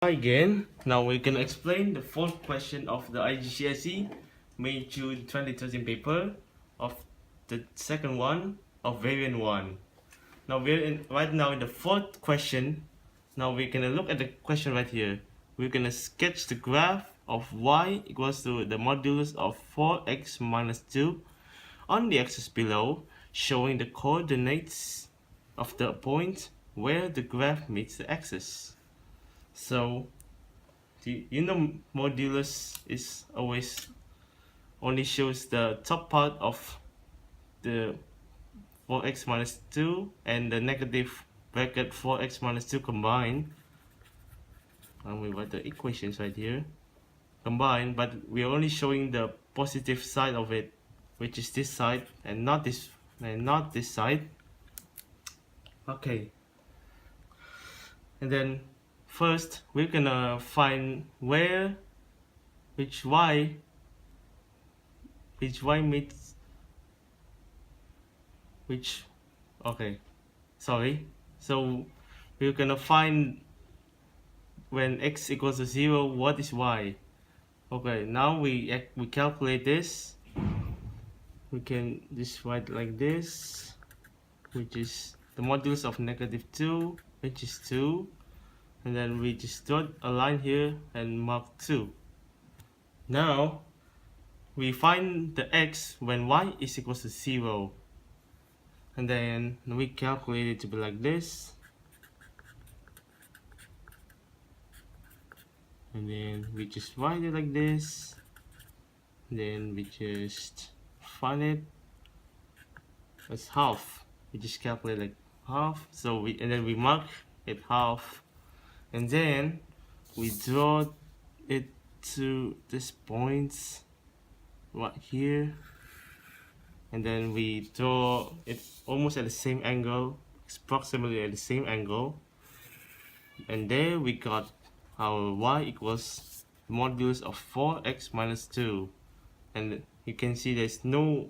Hi again. Now we can explain the fourth question of the IGCSE May June 2013 paper of the second one of variant 1. Now right now in the fourth question. Now we're gonna look at the question right here. We're gonna sketch the graph of y equals to the modulus of 4x minus 2 on the axis below, showing the coordinates of the point where the graph meets the axis. So modulus is always only shows the top part of the 4x minus 2 and the negative bracket 4x minus 2 combined. And we write the equations right here combined, but we're only showing the positive side of it, which is this side and not this side. Okay, and then first we're gonna find where which y meets which. Okay, sorry. So we're gonna find when x equals to 0 what is y. Okay, now we calculate this. We can just write like this, which is the modulus of negative 2, which is 2, and then we just draw a line here and mark 2. Now we find the x when y is equals to 0, and then we calculate it to be like this, and then we just write it like this, then we just find it as half. We just calculate like half, so and then we mark it half, and then we draw it to this point right here, and then we draw it almost at the same angle, approximately at the same angle, and there we got our y equals modulus of 4x minus 2, and you can see there's no,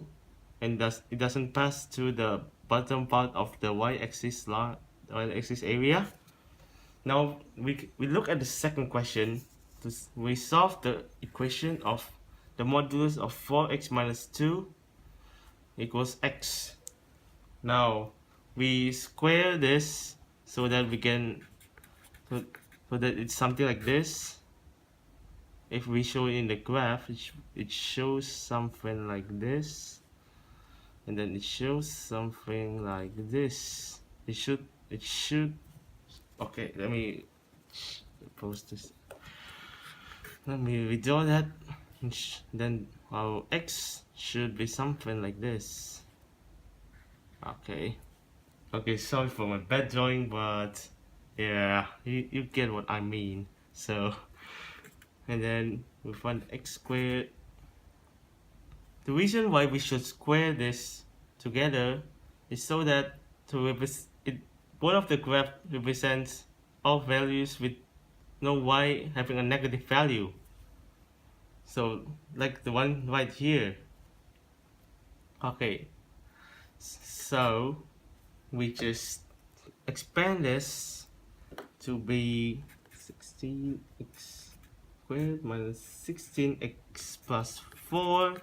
and it doesn't pass through the bottom part of the y-axis area. Now we look at the second question. We solve the equation of the modulus of 4x minus 2 equals x. Now we square this so that we can so that it's something like this. If we show it in the graph, it shows something like this, and then it shows something like this. It should okay, let me post this. Let me redraw that. Then our x should be something like this. Okay, sorry for my bad drawing, but yeah, you get what I mean. So, and then we find x squared. The reason why we should square this together is so that one of the graph represents all values with no y having a negative value. So like the one right here. Okay, so we just expand this to be 16x squared minus 16x plus 4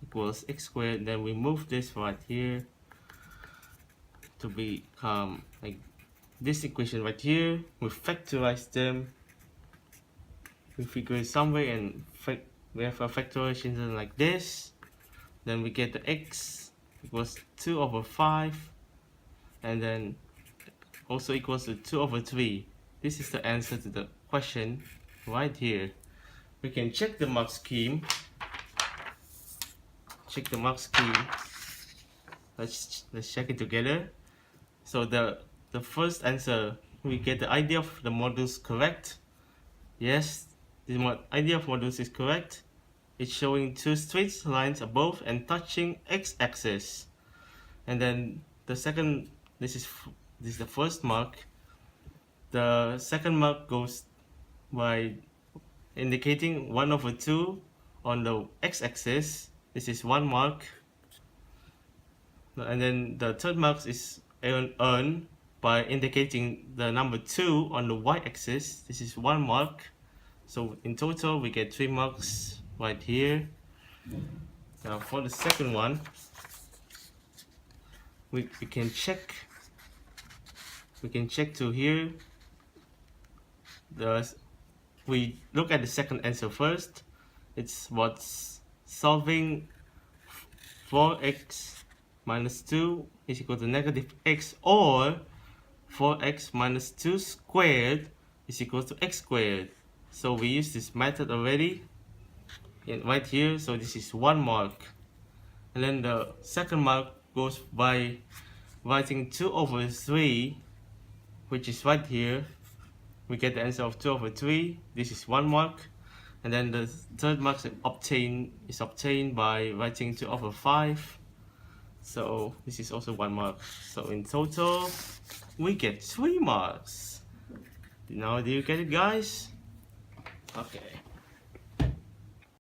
equals x squared. Then we move this right here to become like this equation right here. We factorize them. We figure it somewhere, and we have a factorization like this. Then we get the x equals 2 over 5, and then also equals to 2 over 3. This is the answer to the question right here. We can check the mark scheme. Let's check it together. So the first answer, we get the idea of the modulus correct. Yes, the idea of modulus is correct. It's showing two straight lines above and touching x-axis. And then the second, this is the first mark. The second mark goes by indicating 1 over 2 on the x-axis. This is one mark. And then the third mark is earn. by indicating the number 2 on the y-axis. This is 1 mark. So in total we get 3 marks right here. Now for the second one, we can check to here. We look at the second answer first. It's what's solving 4x minus 2 is equal to negative x, or 4x minus 2 squared is equal to x squared. So we use this method already right here, so this is 1 mark. And then the second mark goes by writing 2 over 3, which is right here. We get the answer of 2 over 3. This is 1 mark. And then the third mark is obtained by writing 2 over 5. So this is also 1 mark. So in total, we get 3 marks. Now do you get it, guys? Okay.